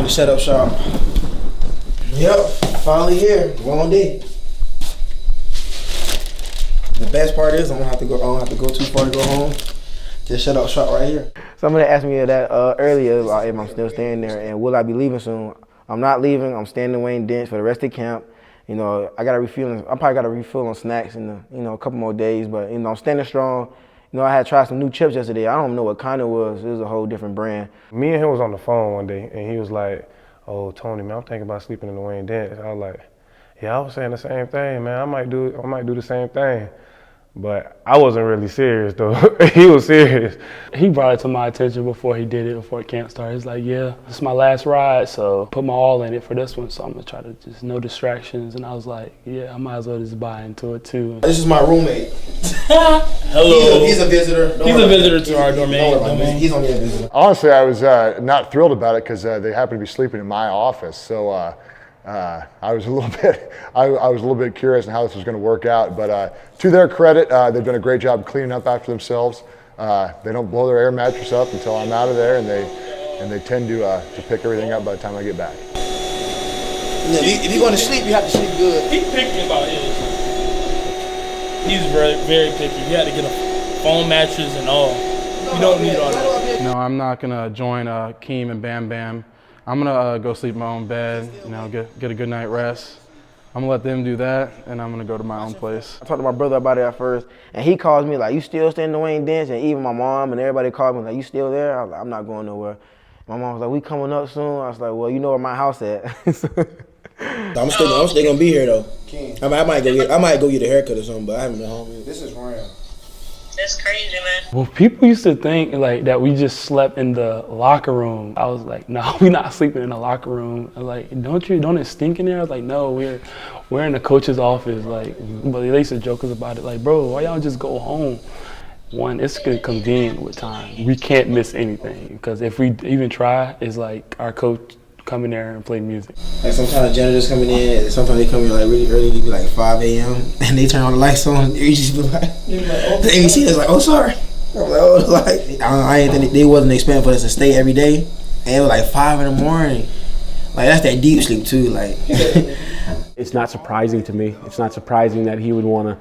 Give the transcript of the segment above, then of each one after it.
Time to shut up shop. Yep, finally here. Long day. The best part is I don't have to go too far to go home. Just shut up shop right here. Somebody asked me that earlier, like, if I'm still staying there and will I be leaving soon. I'm not leaving. I'm staying in Wayne Dent for the rest of the camp. You know, I probably got to refill on snacks in a couple more days, but I'm standing strong. I had tried some new chips yesterday. I don't know what kind it was. It was a whole different brand. Me and him was on the phone one day, and he was like, "Oh, Tony, man, I'm thinking about sleeping in the Wayne Dent." I was like, "Yeah, I was saying the same thing, man. I might do the same thing." But I wasn't really serious though. He was serious. He brought it to my attention before he did it, before camp started. He's like, yeah, this is my last ride, so put my all in it for this one. So I'm gonna try to just no distractions. And I was like, yeah, I might as well just buy into it too. This is my roommate. Hello. He's a visitor. He's a visitor to our domain. He's only a visitor. Honestly, I was not thrilled about it because they happened to be sleeping in my office. So I was a little bit curious on how this was going to work out. But to their credit, they've done a great job cleaning up after themselves. They don't blow their air mattress up until I'm out of there, and they tend to pick everything up by the time I get back. If you're going to sleep, you have to sleep good. He's picky about his. He's very, very picky. He had to get a foam mattress and all. You don't need all that. No, I'm not gonna join Keem and Bam Bam. I'm gonna go sleep in my own bed, get a good night rest. I'm gonna let them do that, and I'm gonna go to my own place. I talked to my brother about it at first, and he calls me like, "You still staying in the Wayne Dent?" And even my mom and everybody called me like, "You still there?" I was like, "I'm not going nowhere." My mom was like, "We coming up soon." I was like, "Well, you know where my house at." I'm still gonna be here though. I might go get a haircut or something, but I haven't been home yet. This is real. That's crazy, man. Well, people used to think like that we just slept in the locker room. I was like, no, we're not sleeping in the locker room. I'm like, don't it stink in there? I was like, no, we're in the coach's office. Like, but they used to joke us about it. Like, bro, why y'all just go home? One, it's convenient with time. We can't miss anything because if we even try, it's like our coach come in there and play music. Like sometimes janitors coming in, sometimes they come in like really early, it be like 5 a.m. and they turn all the lights on. You just be like, the ABC is like, "Oh, sorry." I'm like, "Oh," like I ain't think they wasn't expecting for us to stay every day, and it was like 5 in the morning. Like that's that deep sleep too. Like it's not surprising to me. It's not surprising that he would want to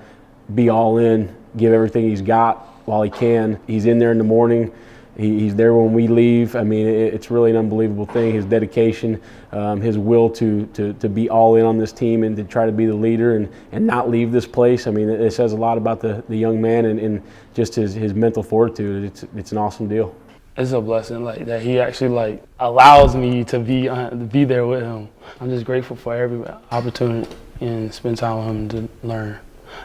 be all in, give everything he's got while he can. He's in there in the morning. He's there when we leave. I mean, it's really an unbelievable thing. His dedication, his will to be all in on this team and to try to be the leader and not leave this place. I mean, it says a lot about the young man and just his mental fortitude. It's an awesome deal. It's a blessing like that. He actually like allows me to be there with him. I'm just grateful for every opportunity and spend time with him to learn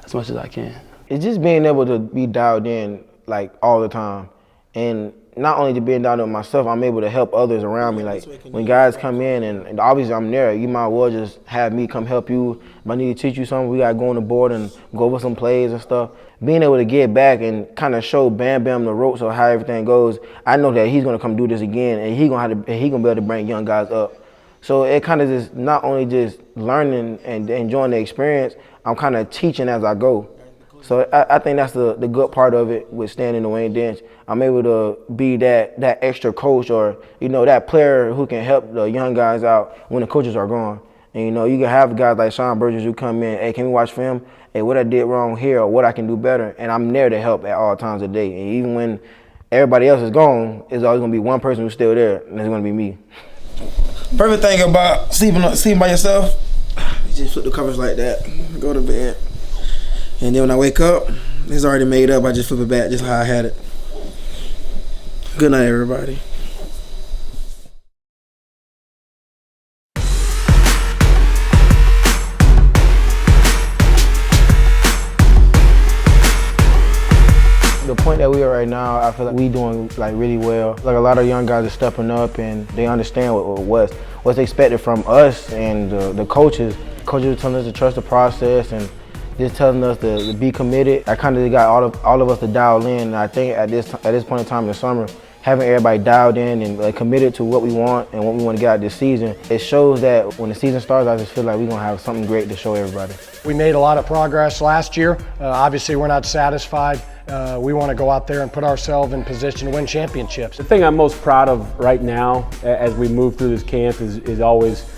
as much as I can. It's just being able to be dialed in like all the time, and not only to being down with myself, I'm able to help others around me. Like when guys come in and obviously I'm there, you might well just have me come help you. If I need to teach you something, we gotta go on the board and go over some plays and stuff. Being able to get back and kind of show Bam Bam the ropes of how everything goes, I know that he's gonna come do this again, and he gonna be able to bring young guys up. So it kind of just not only just learning and enjoying the experience, I'm kind of teaching as I go. So I think that's the good part of it with staying in the Wayne Dent. I'm able to be that extra coach or, that player who can help the young guys out when the coaches are gone. And, you can have guys like Sean Burgess who come in, "Hey, can we watch film? Hey, what I did wrong here or what I can do better?" And I'm there to help at all times of the day. And even when everybody else is gone, there's always going to be one person who's still there, and it's going to be me. Perfect thing about sleeping by yourself, you just flip the covers like that, go to bed. And then when I wake up, it's already made up. I just flip it back just how I had it. Good night, everybody. The point that we are right now, I feel like we doing like really well. Like a lot of young guys are stepping up and they understand what's expected from us and the coaches. Coaches are telling us to trust the process and just telling us to be committed. I kind of got all of us to dial in. And I think at this point in time in the summer, having everybody dialed in and like, committed to what we want and what we want to get out this season, it shows that when the season starts, I just feel like we're going to have something great to show everybody. We made a lot of progress last year. Obviously, we're not satisfied. We want to go out there and put ourselves in position to win championships. The thing I'm most proud of right now as we move through this camp is always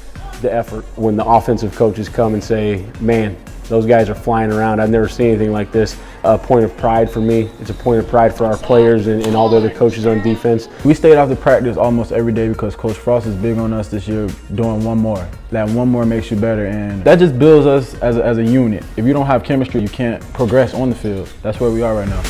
the effort. When the offensive coaches come and say, man, those guys are flying around. I've never seen anything like this. A point of pride for me. It's a point of pride for our players and all the other coaches on defense. We stayed after practice almost every day because Coach Frost is big on us this year doing one more. That one more makes you better, and that just builds us as a unit. If you don't have chemistry, you can't progress on the field. That's where we are right now.